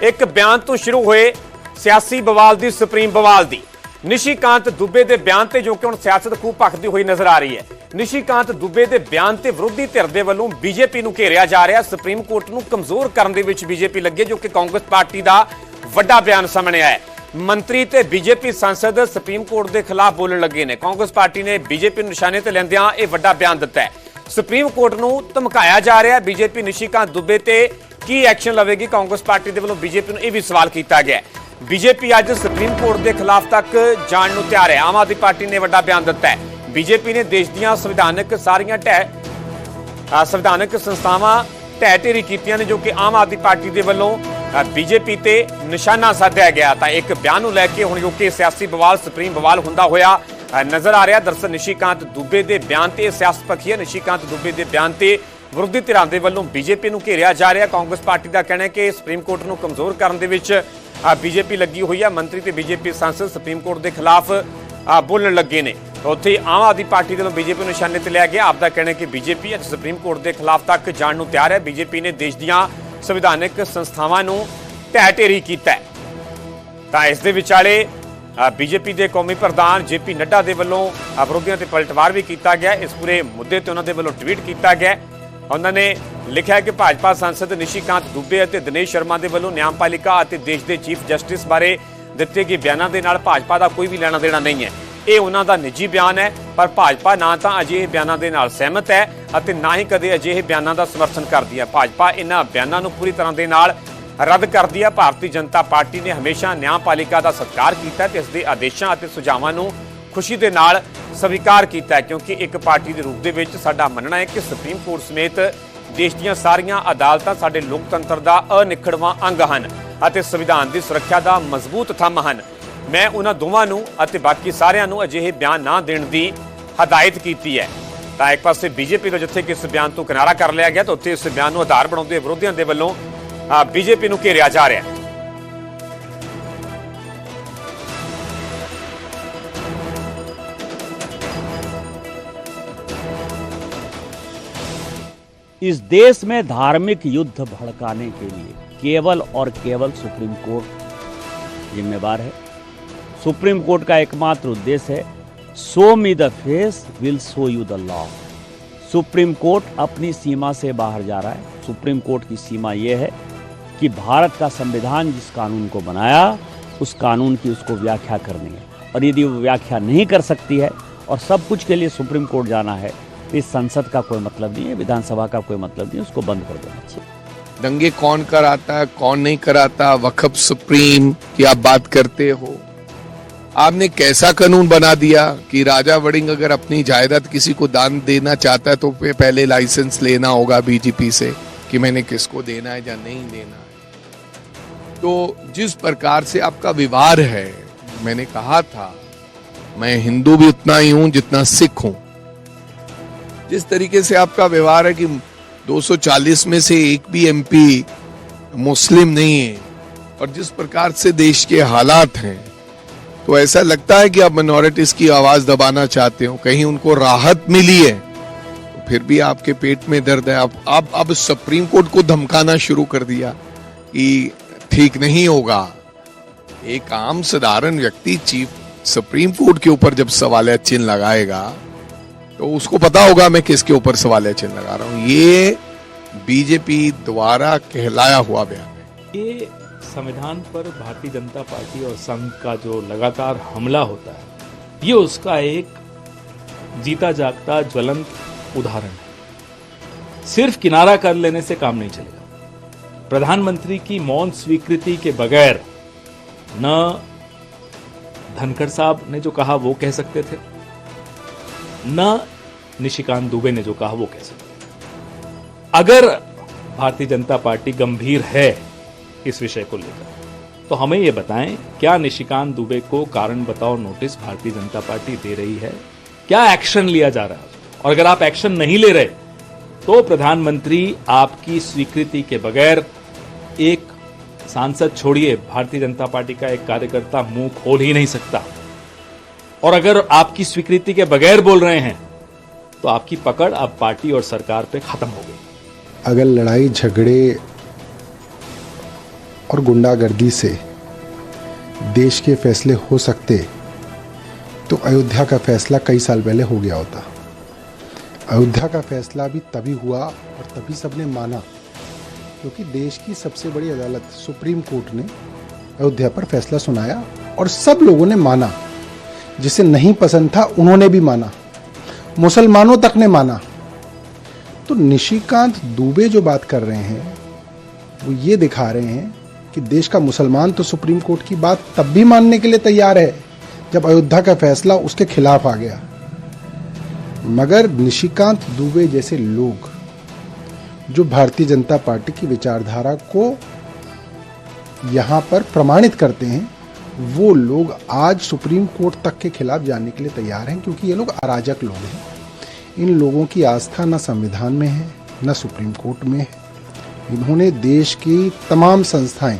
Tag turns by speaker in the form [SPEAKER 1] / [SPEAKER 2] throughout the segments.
[SPEAKER 1] एक बयान तो शुरू हुए सियासी बवाल दी सुप्रीम बवाल दी। निशिकांत दुबे दे बयान ते जो कि हुण सियासत खूब भखदी हुई नजर आ रही है। निशिकांत दुबे दे बयान ते विरोधी धिर दे वल्लों बीजेपी नूं घेरिया जा रहा। सुप्रीम कोर्ट नूं कमजोर करन दे विच बीजेपी लगे, जो कि कांग्रेस पार्टी दा वड्डा बयान सामने आया है। मंत्री ते बीजेपी सांसद सुप्रीम कोर्ट के खिलाफ बोलण लगे ने। कांग्रेस पार्टी ने बीजेपी निशाने ते लैंदियां यह वड्डा बयान दिता है। सुप्रीम कोर्ट नूं धमकाया जा रहा है। बीजेपी निशिकांत दुबे ते की एक्शन लवेगी, कांग्रेस पार्टी के वल्लों बीजेपी नूं यह भी सवाल किया गया है। बीजेपी अज सुप्रीम कोर्ट के खिलाफ तक जाण नूं तैयार है। आम आदमी पार्टी ने वड्डा बयान दिता है। बीजेपी ने देश दीआं संविधानक सारियां संविधानक संस्थावां ढह ढेरी कीतियां ने, जो कि आम आदमी पार्टी के वल्लों बीजेपी ते निशाना साधिया गया। तो एक बयान नूं लैके हुण जो कि सियासी बवाल सुप्रीम बवाल हुंदा होया नजर आ रहा। दरअसल निशिकांत दुबे के बयान ते सियासत पखी है। निशिकांत दुबे के बयान ते विरोधी धिरां दे वल्लों बीजेपी नूं घेरिया जा रहा। कांग्रेस पार्टी का कहना है कि सुप्रीम कोर्ट नूं कमजोर करन दे विच बीजेपी लगी हुई है। मंत्री ते बीजेपी सांसद सुप्रीम कोर्ट के खिलाफ बोलण लगे ने। तो उत्थे आम आदमी पार्टी के बीजेपी निशाने ते लिया गया। आपका कहना है कि बीजेपी अज सुप्रीम कोर्ट के खिलाफ तक जाण नूं तैयार है। बीजेपी ने देश दीआं संविधानक संस्थावां नूं ढह ढेरी कीता है। तां इस दे विचाले बीजेपी के कौमी प्रधान जेपी नड्डा के वल्लों विरोधियों ते पलटवार भी किया गया। इस पूरे मुद्दे ते उन्हां दे वल्लों ट्वीट किया गया। उन्होंने लिखा है कि भाजपा सांसद निशिकांत दुबे और दिनेश शर्मा के वल्लों न्यायपालिका और देश के चीफ जस्टिस बारे दिते गए बयानों के नाल भाजपा का कोई भी लेना देना नहीं है। ये उन्हों का निजी बयान है, पर भाजपा ना तो अजिहे बयानों के नाल सहमत है और ना ही कदे अजिहे बयानों का समर्थन करती है। भाजपा इन्हां बयानों को पूरी तरह के नाल रद्द करती है। भारतीय जनता पार्टी ने हमेशा न्यायपालिका का सत्कार किया ते इसके आदेशों और सुझावों को खुशी के नाल स्वीकार किया है, क्योंकि एक पार्टी के रूप दे विच साडा मनना है कि सुप्रीम कोर्ट समेत देश दीआं सारियां अदालतां साडे लोकतंत्र का अनिखड़वां अंग हन अते संविधान की सुरक्षा का मजबूत थंम हन। मैं उन्हां दोवां नूं अते बाकी सारियां नूं अजिहे बयान ना देण दी हदायत की है। तो एक पासे बीजेपी का जिथे कि इस बयान तो किनारा कर लिया गया, तो उत्थे इस बयान नूं आधार बनाउंदे विरोधियों के वल्लों बीजेपी नूं घेरिया जा रहा है।
[SPEAKER 2] इस देश में धार्मिक युद्ध भड़काने के लिए केवल और केवल सुप्रीम कोर्ट जिम्मेवार है। सुप्रीम कोर्ट का एकमात्र उद्देश्य है show me the face will show you the law. Supreme court अपनी सीमा से बाहर जा रहा है। सुप्रीम कोर्ट की सीमा यह है कि भारत का संविधान जिस कानून को बनाया उस कानून की उसको व्याख्या करनी है, और यदि वो व्याख्या नहीं कर सकती है और सब कुछ के लिए सुप्रीम कोर्ट जाना है, इस संसद का कोई मतलब नहीं है, विधानसभा का कोई मतलब नहीं है, उसको बंद कर देना चाहिए।
[SPEAKER 3] दंगे कौन कराता है, कौन नहीं कराता, वक्फ सुप्रीम की आप बात करते हो। आपने कैसा कानून बना दिया कि राजा वड़िंग अगर अपनी जायदाद किसी को दान देना चाहता है तो पहले लाइसेंस लेना होगा बीजेपी से कि मैंने किसको देना है या नहीं देना है। तो जिस प्रकार से आपका व्यवहार है, मैंने कहा था मैं हिंदू भी उतना ही हूं जितना सिख हूं। जिस तरीके से आपका व्यवहार है कि 240 में से एक भी एमपी मुस्लिम नहीं है, और जिस प्रकार से देश के हालात हैं, तो ऐसा लगता है कि आप मिनॉरिटीज की आवाज दबाना चाहते हो। कहीं उनको राहत मिली है तो फिर भी आपके पेट में दर्द है। आप अब सुप्रीम कोर्ट को धमकाना शुरू कर दिया कि ठीक नहीं होगा। एक आम साधारण व्यक्ति चीफ सुप्रीम कोर्ट के ऊपर जब सवालिया चिन्ह लगाएगा तो उसको पता होगा मैं किसके ऊपर सवालिया चिन्ह लगा रहा हूं। ये बीजेपी द्वारा कहलाया हुआ बयान है।
[SPEAKER 4] ये संविधान पर भारतीय जनता पार्टी और संघ का जो लगातार हमला होता है, ये उसका एक जीता जागता ज्वलंत उदाहरण है। सिर्फ किनारा कर लेने से काम नहीं चलेगा। प्रधानमंत्री की मौन स्वीकृति के बगैर न धनखड़ साहब ने जो कहा वो कह सकते थे, न निशिकांत दुबे ने जो कहा वो कह सकते थे। अगर भारतीय जनता पार्टी गंभीर है इस विषय को लेकर, तो हमें ये बताएं, क्या निशिकांत दुबे को कारण बताओ नोटिस भारतीय जनता पार्टी दे रही है? क्या एक्शन लिया जा रहा है? और अगर आप एक्शन नहीं ले रहे तो प्रधानमंत्री आपकी स्वीकृति के बगैर, एक सांसद छोड़िए, भारतीय जनता पार्टी का एक कार्यकर्ता मुंह खोल ही नहीं सकता। और अगर आपकी स्वीकृति के बगैर बोल रहे हैं तो आपकी पकड़ अब पार्टी और सरकार पे खत्म हो गई।
[SPEAKER 5] अगर लड़ाई झगड़े और गुंडागर्दी से देश के फैसले हो सकते तो अयोध्या का फैसला कई साल पहले हो गया होता। अयोध्या का फैसला भी तभी हुआ और तभी सबने माना क्योंकि देश की सबसे बड़ी अदालत सुप्रीम कोर्ट ने अयोध्या पर फैसला सुनाया और सब लोगों ने माना। जिसे नहीं पसंद था उन्होंने भी माना, मुसलमानों तक ने माना। तो निशिकांत दुबे जो बात कर रहे हैं वो ये दिखा रहे हैं कि देश का मुसलमान तो सुप्रीम कोर्ट की बात तब भी मानने के लिए तैयार है जब अयोध्या का फैसला उसके खिलाफ आ गया। मगर निशिकांत दुबे जैसे लोग जो भारतीय जनता पार्टी की विचारधारा को यहां पर प्रमाणित करते हैं, वो लोग आज सुप्रीम कोर्ट तक के खिलाफ जाने के लिए तैयार हैं क्योंकि ये लोग अराजक लोग हैं। इन लोगों की आस्था न संविधान में है न सुप्रीम कोर्ट में है। इन्होंने देश की तमाम संस्थाएं,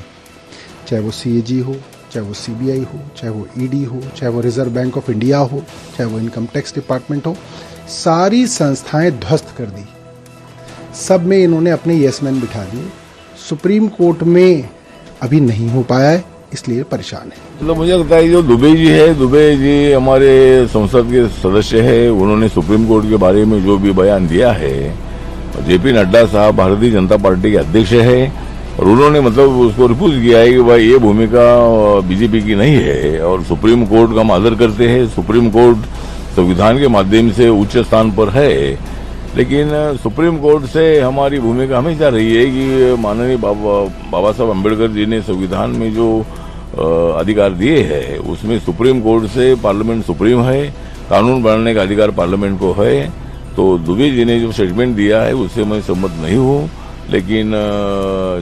[SPEAKER 5] चाहे वो सीएजी हो, चाहे वो सीबीआई हो, चाहे वो ईडी हो, चाहे वो रिजर्व बैंक ऑफ इंडिया हो, चाहे वो इनकम टैक्स डिपार्टमेंट हो, सारी संस्थाएं ध्वस्त कर दी। सब में इन्होंने अपने यस मैन बिठा दिए। सुप्रीम कोर्ट में अभी नहीं हो पाया है, इसलिए परेशान है।
[SPEAKER 6] मतलब मुझे लगता है जो दुबे जी हमारे संसद के सदस्य है, उन्होंने सुप्रीम कोर्ट के बारे में जो भी बयान दिया है, जेपी नड्डा साहब भारतीय जनता पार्टी के अध्यक्ष है और उन्होंने मतलब उसको रिफ्यूज किया है कि भाई ये भूमिका बीजेपी की नहीं है और सुप्रीम कोर्ट का हम आदर करते हैं। सुप्रीम कोर्ट संविधान के माध्यम से उच्च स्थान पर है, लेकिन सुप्रीम कोर्ट से हमारी भूमिका हमेशा रही है कि माननीय बाबा साहब अम्बेडकर जी ने संविधान में जो अधिकार दिए हैं उसमें सुप्रीम कोर्ट से पार्लियामेंट सुप्रीम है, कानून बनाने का अधिकार पार्लियामेंट को है। तो दुबे जी ने जो स्टेटमेंट दिया है उससे मैं सहमत नहीं हूँ, लेकिन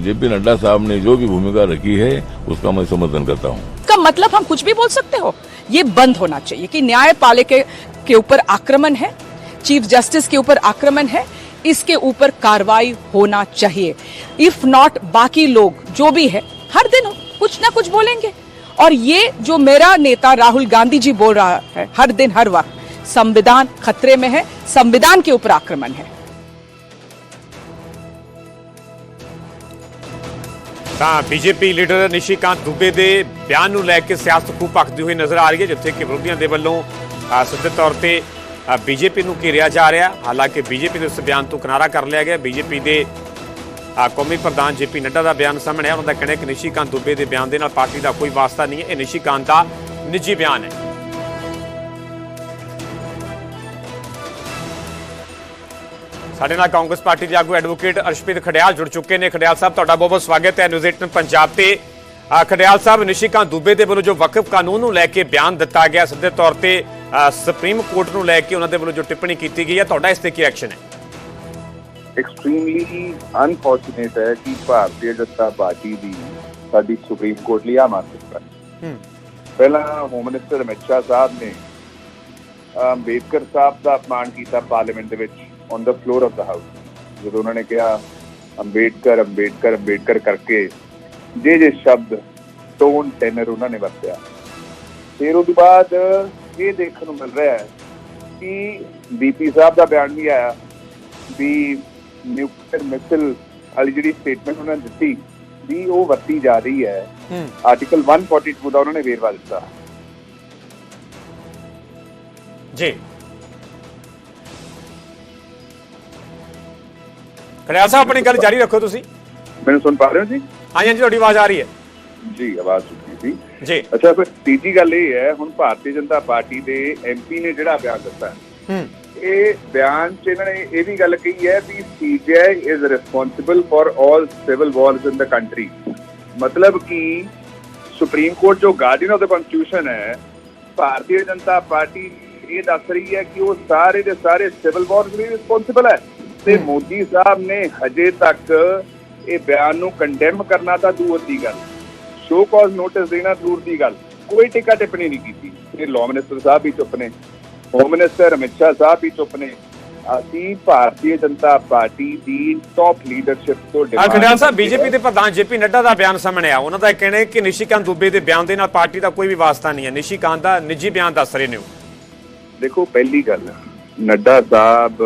[SPEAKER 6] जेपी नड्डा साहब ने जो भी भूमिका रखी है उसका मैं समर्थन करता हूँ।
[SPEAKER 7] का मतलब हम कुछ भी बोल सकते हो, ये बंद होना चाहिए कि न्यायपालिका के ऊपर आक्रमण है, चीफ जस्टिस के ऊपर आक्रमण है, इसके ऊपर कार्रवाई होना चाहिए। इफ नॉट बाकी लोग जो भी है हर दिन कुछ ना कुछ बोलेंगे और ये जो मेरा नेता राहुल गांधी जी बोल रहा है हर दिन हर वक्त, संविधान खतरे में है, संविधान के ऊपर आक्रमण है।
[SPEAKER 1] ਤਾਂ ਬੀਜੇਪੀ ਲੀਡਰ ਨਿਸ਼ੀਕਾਂਤ ਦੁਬੇ ਦੇ ਬਿਆਨ ਨੂੰ ਲੈ ਕੇ ਸਿਆਸਤ ਖੂਬ ਭਖਦੀ ਹੋਈ ਨਜ਼ਰ ਆ ਰਹੀ ਹੈ, ਜਿੱਥੇ ਕਿ ਵਿਰੋਧੀਆਂ ਦੇ ਵੱਲੋਂ ਸਿੱਧੇ ਤੌਰ ਤੇ ਬੀਜੇਪੀ ਨੂੰ ਘੇਰਿਆ ਜਾ ਰਿਹਾ। ਹਾਲਾਂਕਿ ਬੀਜੇਪੀ ਦੇ ਉਸ ਬਿਆਨ ਤੋਂ ਕਿਨਾਰਾ ਕਰ ਲਿਆ ਗਿਆ। ਬੀਜੇਪੀ ਦੇ ਕੌਮੀ ਪ੍ਰਧਾਨ ਜੇਪੀ ਨੱਡਾ ਦਾ ਬਿਆਨ ਸਾਹਮਣੇ ਆਇਆ। ਉਹਨਾਂ ਦਾ ਕਹਿਣਾ ਹੈ ਕਿ ਨਿਸ਼ੀਕਾਂਤ ਦੁਬੇ ਦੇ ਬਿਆਨ ਦੇ ਨਾਲ ਪਾਰਟੀ ਦਾ ਕੋਈ ਵਾਸਤਾ ਨਹੀਂ ਹੈ, ਇਹ ਨਿਸ਼ੀਕਾਂਤ ਦਾ ਨਿੱਜੀ ਬਿਆਨ ਹੈ। ਸਾਡੇ ਨਾਲ ਕਾਂਗਰਸ ਪਾਰਟੀ ਦੇ ਆਗੂ ਐਡਵੋਕੇਟ ਅਰਸ਼ਪ੍ਰੀਤ ਖੜਿਆਲ ਜੁੜ ਚੁੱਕੇ ਨੇ। ਖੜਿਆਲ ਸਾਹਿਬ ਤੁਹਾਡਾ ਬਹੁਤ ਬਹੁਤ ਸਵਾਗਤ ਹੈ ਨਿਊਜ਼ 18 ਪੰਜਾਬ ਤੇ। ਖੜਿਆਲ ਸਾਹਿਬ, ਨਿਸ਼ੀਕਾਂਤ ਦੁਬੇ ਦੇ ਵੱਲੋਂ ਜੋ ਵਕਫ ਕਾਨੂੰਨ ਨੂੰ ਲੈ ਕੇ ਬਿਆਨ ਦਿੱਤਾ ਗਿਆ, ਸਿੱਧੇ ਤੌਰ ਤੇ ਸੁਪਰੀਮ ਕੋਰਟ ਨੂੰ ਲੈ ਕੇ ਉਹਨਾਂ ਦੇ ਵੱਲੋਂ ਜੋ ਟਿੱਪਣੀ ਕੀਤੀ ਗਈ ਹੈ, ਤੁਹਾਡਾ ਇਸ ਤੇ ਕੀ ਐਕਸ਼ਨ ਹੈ?
[SPEAKER 8] ਐਕਸਟ੍ਰੀਮਲੀ ਅਨਫੋਰਚੂਨੇਟ ਹੈ ਕਿ ਭਾਰਤੀ ਜਨਤਾ ਪਾਰਟੀ ਦੀ ਸਾਡੀ ਸੁਪਰੀਮ ਕੋਰਟ ਲਈ ਆ ਮਾਨਸਿਕਤਾ। ਪਹਿਲਾਂ ਹੋਮ ਮਿਨਿਸਟਰ ਅਮਿਤ ਸ਼ਾਹ ਸਾਹਿਬ ਨੇ ਅੰਬੇਦਕਰ ਸਾਹਿਬ ਦਾ ਅਪਮਾਨ ਕੀਤਾ ਪਾਰਲੀਮੈਂਟ ਦੇ ਵਿੱਚ on the floor of the house, ਜਦੋਂ ਉਹਨਾਂ ਨੇ ਕਿਹਾ ਅੰਬੇਦਕਰ ਅੰਬੇਦਕਰ ਅੰਬੇਦਕਰ ਕਰਕੇ ਜੇ ਸ਼ਬਦ ਟੋਨ ਟੈਨਰ ਉਹਨਾਂ ਨੇ ਵਰਤਿਆ। ਫਿਰ ਉਸ ਤੋਂ ਬਾਅਦ ਇਹ ਦੇਖਣ ਨੂੰ ਮਿਲ ਰਿਹਾ ਹੈ ਕਿ ਬੀਪੀ ਸਾਹਿਬ ਦਾ ਬਿਆਨ ਵੀ ਆਇਆ ਵੀ ਨਿਊਕਲੀਅਰ ਮਿਸਾਈਲ ਵਾਲੀ ਜਿਹੜੀ ਸਟੇਟਮੈਂਟ ਉਹਨਾਂ ਨੇ ਦਿੱਤੀ ਵੀ ਉਹ ਵਰਤੀ ਜਾ ਰਹੀ ਹੈ। ਆਰਟੀਕਲ 142 ਦਾ ਉਹਨਾਂ ਨੇ ਵੇਰਵਾ ਦਿੱਤਾ
[SPEAKER 1] ਜੀ। ਖੜਿਆਲ ਸਾਹਿਬ, ਆਪਣੀ ਗੱਲ ਜਾਰੀ ਰੱਖੋ। ਤੁਸੀਂ
[SPEAKER 8] ਮੈਨੂੰ ਸੁਣ ਪਾ ਰਹੇ ਹੋ ਜੀ?
[SPEAKER 1] ਹਾਂਜੀ, ਤੁਹਾਡੀ ਆਵਾਜ਼ ਆ ਰਹੀ ਹੈ
[SPEAKER 8] ਜੀ। ਆਵਾਜ਼ ਸੁਣੀ ਸੀ
[SPEAKER 1] ਜੀ।
[SPEAKER 8] ਅੱਛਾ, ਫਿਰ ਤੀਜੀ ਗੱਲ ਇਹ ਹੈ, ਹੁਣ ਭਾਰਤੀ ਜਨਤਾ ਪਾਰਟੀ ਦੇ ਐਮਪੀ ਨੇ ਜਿਹੜਾ ਬਿਆਨ ਦਿੱਤਾ, ਇਹ ਬਿਆਨ 'ਚ ਇਹਨਾਂ ਨੇ ਇਹ ਵੀ ਗੱਲ ਕਹੀ ਹੈ ਵੀ CBI is responsible for all civil wars in the country. ਮਤਲਬ ਕਿ ਸੁਪਰੀਮ ਕੋਰਟ ਜੋ ਗਾਰਡੀਅਨ ਆਫ ਦ ਕਨਸਟੀਟਿਊਸ਼ਨ ਹੈ, ਭਾਰਤੀ ਜਨਤਾ ਪਾਰਟੀ ਇਹ ਦੱਸ ਰਹੀ ਹੈ ਕਿ ਉਹ ਸਾਰੇ ਦੇ ਸਾਰੇ ਸਿਵਲ ਵਾਰਸ ਲਈ ਰਿਸਪੌਂਸਿਬਲ ਹੈ। ਤੇ ਮੋਦੀ ਸਾਹਿਬ ਨੇ ਹਜੇ ਤੱਕ ਇਹ ਬਿਆਨ ਨੂੰ ਕੰਡੈਮ ਕਰਨਾ ਤਾਂ ਦੂਰ ਦੀ ਗੱਲ, ਸ਼ੋ ਕਾਜ਼ ਨੋਟਿਸ ਦੇਣਾ ਦੂਰ ਦੀ ਗੱਲ, ਕੋਈ ਟਿੱਕਾ ਟਿੱਪਣੀ ਨਹੀਂ ਕੀਤੀ। ਇਹ ਲਾਅ ਮਿਨਿਸਟਰ ਸਾਹਿਬ ਵੀ ਚੁੱਪ ਨੇ, ਹੋਮ ਮਿਨਿਸਟਰ ਅਮਿਤ ਸ਼ਾਹ ਸਾਹਿਬ ਵੀ ਚੁੱਪ ਨੇ। ਅਸੀਂ ਭਾਰਤੀ ਜਨਤਾ ਪਾਰਟੀ ਦੀ ਟੌਪ ਲੀਡਰਸ਼ਿਪ ਤੋਂ
[SPEAKER 1] ਖੜਿਆਲ ਸਾਹਿਬ, ਬੀਜੇਪੀ ਦੇ ਪ੍ਰਧਾਨ ਜੇਪੀ ਨੱਡਾ ਦਾ ਬਿਆਨ ਸਾਹਮਣੇ ਆ। ਉਹਨਾਂ ਦਾ ਕਹਿਣਾ ਹੈ ਕਿ ਨਿਸ਼ੀਕਾਂਤ ਦੁਬੇ ਦੇ ਬਿਆਨ ਦੇ ਨਾਲ ਪਾਰਟੀ ਦਾ ਕੋਈ ਵੀ ਵਾਸਤਾ ਨਹੀਂ ਹੈ। ਨਿਸ਼ੀਕਾਂਤ ਦਾ ਨਿੱਜੀ ਬਿਆਨ ਦੱਸ ਰਹੇ ਨੇ ਉਹ।
[SPEAKER 8] ਦੇਖੋ, ਪਹਿਲੀ ਗੱਲ ਨੱਡਾ ਸਾਹਿਬ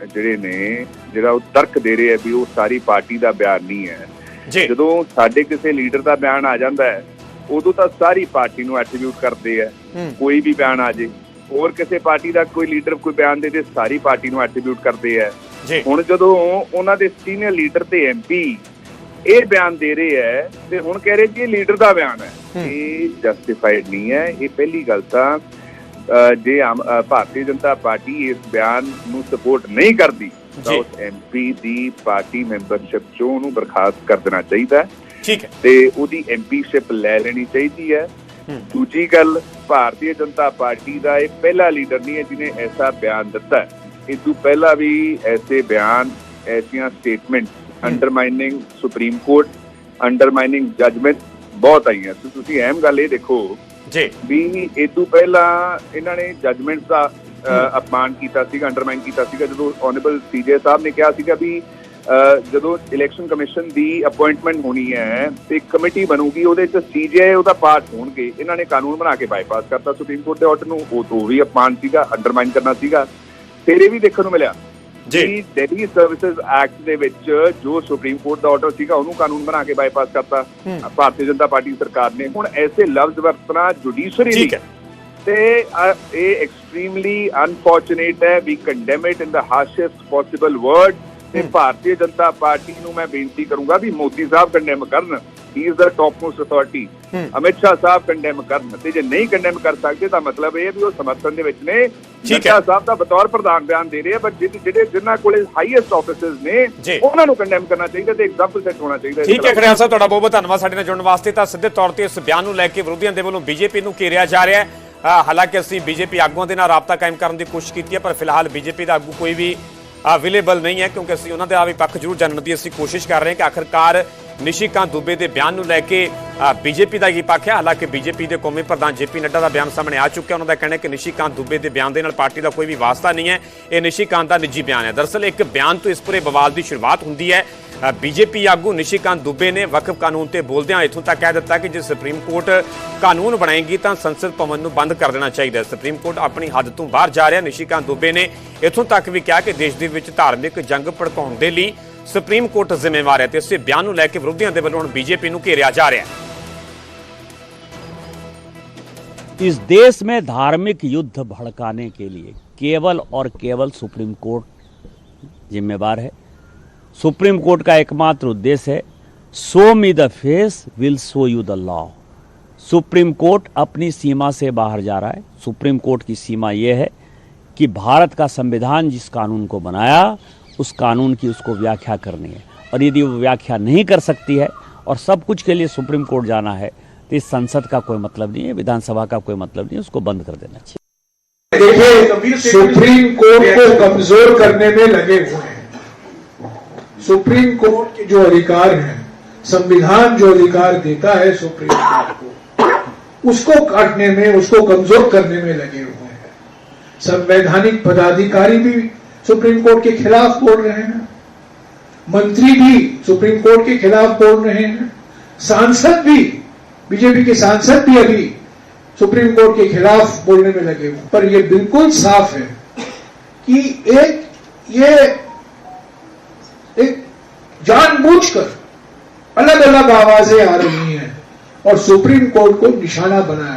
[SPEAKER 8] ਜਿਹੜੇ ਨੇ ਜਿਹੜਾ ਉਹ ਤਰਕ ਦੇ ਰਹੇ ਆ ਵੀ ਉਹ ਸਾਰੀ ਪਾਰਟੀ ਦਾ ਬਿਆਨ ਨਹੀਂ ਹੈ।
[SPEAKER 1] ਜੀ।
[SPEAKER 8] ਜਦੋਂ ਸਾਡੇ ਕਿਸੇ ਲੀਡਰ ਦਾ ਬਿਆਨ ਆ ਜਾਂਦਾ ਹੈ ਉਦੋਂ ਤਾਂ ਸਾਰੀ ਪਾਰਟੀ ਨੂੰ ਐਟਰੀਬਿਊਟ ਕਰਦੇ ਆ, ਕੋਈ ਵੀ ਬਿਆਨ ਆ ਜੇ, ਹੋਰ ਕਿਸੇ ਪਾਰਟੀ ਦਾ ਕੋਈ ਲੀਡਰ ਕੋਈ ਬਿਆਨ ਦੇ ਸਾਰੀ ਪਾਰਟੀ ਨੂੰ ਐਟਰੀਬਿਊਟ ਕਰਦੇ ਆ। ਹੁਣ ਜਦੋਂ ਉਹਨਾਂ ਦੇ ਸੀਨੀਅਰ ਲੀਡਰ ਤੇ MP ਇਹ ਬਿਆਨ ਦੇ ਰਹੇ ਹੈ ਤੇ ਹੁਣ ਕਹਿ ਰਹੇ ਕਿ ਇਹ ਲੀਡਰ ਦਾ ਬਿਆਨ ਹੈ, ਇਹ ਜਸਟੀਫਾਈਡ ਨਹੀਂ ਹੈ। ਇਹ ਪਹਿਲੀ ਗੱਲ ਤਾਂ ਜੇ ਭਾਰਤੀ ਜਨਤਾ ਪਾਰਟੀ ਇਸ ਬਿਆਨ ਨੂੰ ਸਪੋਰਟ ਨਹੀਂ ਕਰਦੀ ਤਾਂ ਉਸ MP ਦੀ ਪਾਰਟੀ ਮੈਂਬਰਸ਼ਿਪ ਚੋਂ ਉਹਨੂੰ ਬਰਖਾਸਤ ਕਰ ਦੇਣਾ ਚਾਹੀਦਾ ਹੈ, ਠੀਕ ਹੈ, ਤੇ ਉਹਦੀ MPਸ਼ਿਪ ਲੈ ਲੈਣੀ ਚਾਹੀਦੀ ਹੈ। ਦੂਜੀ ਗੱਲ, ਭਾਰਤੀ ਜਨਤਾ ਪਾਰਟੀ ਦਾ ਇਹ ਪਹਿਲਾ ਲੀਡਰ ਨਹੀਂ ਹੈ ਜਿਹਨੇ ਐਸਾ ਬਿਆਨ ਦਿੱਤਾ ਹੈ। ਇਸ ਤੋਂ ਪਹਿਲਾਂ ਵੀ ਐਸੇ ਬਿਆਨ, ਐਸੀਆਂ ਸਟੇਟਮੈਂਟ ਅੰਡਰਮਾਈਨਿੰਗ ਸੁਪਰੀਮ ਕੋਰਟ, ਅੰਡਰਮਾਈਨਿੰਗ ਜਜਮੈਂਟ ਬਹੁਤ ਆਈਆਂ। ਤੁਸੀਂ ਅਹਿਮ ਗੱਲ ਇਹ ਦੇਖੋ ਜੀ ਵੀ ਇਹ ਤੋਂ ਪਹਿਲਾਂ ਇਹਨਾਂ ਨੇ ਜਜਮੈਂਟ ਦਾ ਅਪਮਾਨ ਕੀਤਾ ਸੀਗਾ, ਅੰਡਰਮਾਈਨ ਕੀਤਾ ਸੀਗਾ, ਜਦੋਂ ਆਨਰੇਬਲ CJ ਸਾਹਿਬ ਨੇ ਕਿਹਾ ਸੀਗਾ ਵੀ ਜਦੋਂ ਇਲੈਕਸ਼ਨ ਕਮਿਸ਼ਨ ਦੀ ਅਪਾਇੰਟਮੈਂਟ ਹੋਣੀ ਹੈ ਤੇ ਕਮੇਟੀ ਬਣੂਗੀ, ਉਹਦੇ ਚ CJ ਉਹਦਾ ਪਾਰਟ ਹੋਣਗੇ। ਇਹਨਾਂ ਨੇ ਕਾਨੂੰਨ ਬਣਾ ਕੇ ਬਾਈਪਾਸ ਕਰਤਾ ਸੁਪਰੀਮ ਕੋਰਟ ਦੇ ਆਰਡਰ ਨੂੰ, ਉਹ ਵੀ ਅਪਮਾਨ ਸੀਗਾ, ਅੰਡਰਮਾਈਨ ਕਰਨਾ ਸੀਗਾ। ਫਿਰ ਇਹ ਵੀ ਦੇਖਣ ਨੂੰ ਮਿਲਿਆ ਜੀ ਦਿੱਲੀ ਸਰਵਿਸਿਜ਼ ਐਕਟ ਦੇ ਵਿੱਚ ਜੋ ਸੁਪਰੀਮ ਕੋਰਟ ਦਾ ਆਰਡਰ ਸੀਗਾ ਉਹਨੂੰ ਕਾਨੂੰਨ ਬਣਾ ਕੇ ਬਾਈਪਾਸ ਕਰਤਾ ਭਾਰਤੀ ਜਨਤਾ ਪਾਰਟੀ ਸਰਕਾਰ ਨੇ। ਹੁਣ ਐਸੇ ਲਫ਼ਜ਼ ਵਰਤਣਾ ਜੁਡੀਸ਼ਰੀ ਲਈ ਤੇ ਇਹ ਐਕਸਟ੍ਰੀਮਲੀ ਅਨਫੋਰਚੂਨੇਟ ਹੈ। We condemn it in the harshest possible word. ਤੇ ਭਾਰਤੀ ਜਨਤਾ ਪਾਰਟੀ ਨੂੰ ਮੈਂ ਬੇਨਤੀ ਕਰੂੰਗਾ ਵੀ ਮੋਦੀ ਸਾਹਿਬ ਕੰਡੈਮ ਕਰਨ, he is the top most authority, Amit Shah ਸਾਹਿਬ ਕੰਡੈਮ ਕਰਨ, ਤੇ ਜੇ ਨਹੀਂ ਕੰਡੈਮ ਕਰ ਸਕਦੇ ਤਾਂ ਮਤਲਬ ਇਹ ਵੀ ਉਹ ਸਮਰਥਨ ਦੇ ਵਿੱਚ ਨੇ। ਨੱਡਾ ਸਾਹਿਬ ਦਾ ਬਤੌਰ ਪ੍ਰਧਾਨ ਬਿਆਨ ਦੇ ਰਹੇ ਆ, ਬਟ ਜਿਹੜੇ ਜਿਨ੍ਹਾਂ ਕੋਲੇ ਹਾਈਐਸਟ ਆਫਿਸਰਸ ਨੇ ਉਹਨਾਂ ਨੂੰ ਕੰਡੈਮ ਕਰਨਾ ਚਾਹੀਦਾ ਤੇ ਐਗਜ਼ਾਮਪਲ ਸੈੱਟ ਹੋਣਾ ਚਾਹੀਦਾ।
[SPEAKER 1] ਠੀਕ ਹੈ ਖੜਿਆਲ ਸਾਹਿਬ, ਤੁਹਾਡਾ ਬਹੁਤ ਬਹੁਤ ਧੰਨਵਾਦ ਸਾਡੇ ਨਾਲ ਜੁੜਨ ਵਾਸਤੇ। ਤਾਂ ਸਿੱਧੇ ਤੌਰ ਤੇ ਇਸ ਬਿਆਨ ਨੂੰ ਲੈ ਕੇ ਵਿਰੋਧੀਆਂ ਦੇ ਵੱਲੋਂ BJP ਨੂੰ ਘੇਰਿਆ ਜਾ ਰਿਹਾ ਹੈ। ਹਾਲਾਂਕਿ ਅਸੀਂ BJP ਆਗੂਆਂ ਦੇ ਨਾਲ ਰਾਬਤਾ ਕਾਇਮ ਕਰਨ ਦੀ ਕੋਸ਼ਿਸ਼ ਕੀਤੀ ਹੈ, ਪਰ ਫਿਲਹਾਲ BJP ਦਾ ਆਗੂ ਕੋਈ ਵੀ ਅਵੇਲੇਬਲ ਨਹੀਂ ਹੈ, ਕਿਉਂਕਿ ਅਸੀਂ ਉਹਨਾਂ ਦਾ ਵੀ ਪੱਖ ਜ਼ਰੂਰ ਜਾਣਨ ਦੀ ਅਸੀਂ ਕੋਸ਼ਿਸ਼ ਕਰ ਰਹੇ ਹਾਂ ਕਿ ਆਖਿਰਕਾਰ ਨਿਸ਼ੀਕਾਂਤ ਦੁਬੇ ਦੇ ਬਿਆਨ ਨੂੰ ਲੈ ਕੇ BJP ਦਾ ਕੀ ਪੱਖ ਹੈ। ਹਾਲਾਂਕਿ BJP ਦੇ ਕੌਮੀ ਪ੍ਰਧਾਨ JP ਨੱਡਾ ਦਾ ਬਿਆਨ ਸਾਹਮਣੇ ਆ ਚੁੱਕਿਆ। ਉਹਨਾਂ ਦਾ ਕਹਿਣਾ ਹੈ ਕਿ ਨਿਸ਼ੀਕਾਂਤ ਦੁਬੇ ਦੇ ਬਿਆਨ ਦੇ ਨਾਲ ਪਾਰਟੀ ਦਾ ਕੋਈ ਵੀ ਵਾਸਤਾ ਨਹੀਂ ਹੈ, ਇਹ ਨਿਸ਼ੀਕਾਂਤ ਦਾ ਨਿੱਜੀ ਬਿਆਨ ਹੈ। ਦਰਅਸਲ ਇੱਕ ਬਿਆਨ ਤੋਂ ਇਸ ਪੂਰੇ ਬਵਾਲ ਦੀ ਸ਼ੁਰੂਆਤ ਹੁੰਦੀ ਹੈ। BJP ਆਗੂ ਨਿਸ਼ੀਕਾਂਤ ਦੁਬੇ ਨੇ ਵਕਫ ਕਾਨੂੰਨ ਤੇ ਬੋਲਦਿਆਂ ਇੱਥੋਂ ਤੱਕ ਕਹਿ ਦਿੱਤਾ ਕਿ ਜੇ ਸੁਪਰੀਮ ਕੋਰਟ ਕਾਨੂੰਨ ਬਣਾਏਗੀ ਤਾਂ ਸੰਸਦ ਭਵਨ ਨੂੰ ਬੰਦ ਕਰ ਦੇਣਾ ਚਾਹੀਦਾ ਹੈ। ਸੁਪਰੀਮ ਕੋਰਟ ਆਪਣੀ ਹੱਦ ਤੋਂ ਬਾਹਰ ਜਾ ਰਿਹਾ। ਨਿਸ਼ੀਕਾਂਤ ਦੁਬੇ ਨੇ ਇੱਥੋਂ ਤੱਕ ਵੀ ਕਿਹਾ ਕਿ ਦੇਸ਼ ਦੇ ਵਿੱਚ ਧਾਰਮਿਕ ਜੰਗ ਭੜਕਾਉਣ ਦੇ ਲਈ ਸੁਪਰੀਮ ਕੋਰਟ ਜ਼ਿੰਮੇਵਾਰ ਹੈ ਤੇ ਇਸੇ ਬਿਆਨ ਨੂੰ ਲੈ ਕੇ ਵਿਰੋਧੀਆਂ ਦੇ ਵੱਲੋਂ ਹੁਣ BJP ਨੂੰ ਘੇਰਿਆ ਜਾ ਰਿਹਾ ਹੈ।
[SPEAKER 2] इस देश में धार्मिक युद्ध भड़काने के लिए केवल और केवल सुप्रीम कोर्ट जिम्मेवार है। सुप्रीम कोर्ट का एकमात्र उद्देश्य है show me the face will show you the law. Supreme court अपनी सीमा से बाहर जा रहा है। सुप्रीम कोर्ट की सीमा यह है कि भारत का संविधान जिस कानून को बनाया उस कानून की उसको व्याख्या करनी है, और यदि वो व्याख्या नहीं कर सकती है और सब कुछ के लिए सुप्रीम कोर्ट जाना है तो इस संसद का कोई मतलब नहीं है, विधानसभा का कोई मतलब नहीं है, उसको बंद कर देना चाहिए।
[SPEAKER 9] देखिए, सुप्रीम कोर्ट को कमजोर करने में लगे हुए हैं। सुप्रीम कोर्ट के जो अधिकार हैं, संविधान जो अधिकार देता है सुप्रीम कोर्ट को, उसको काटने में, उसको कमजोर करने में लगे हुए हैं। संवैधानिक पदाधिकारी भी सुप्रीम कोर्ट के खिलाफ बोल रहे हैं, मंत्री भी सुप्रीम कोर्ट के खिलाफ बोल रहे हैं, सांसद भी, BJP के सांसद भी अभी सुप्रीम कोर्ट के खिलाफ बोलने में लगे हुए। पर यह बिल्कुल साफ है कि एक जानबूझकर अलग अलग आवाजें आ रही हैं और सुप्रीम कोर्ट को निशाना बनाया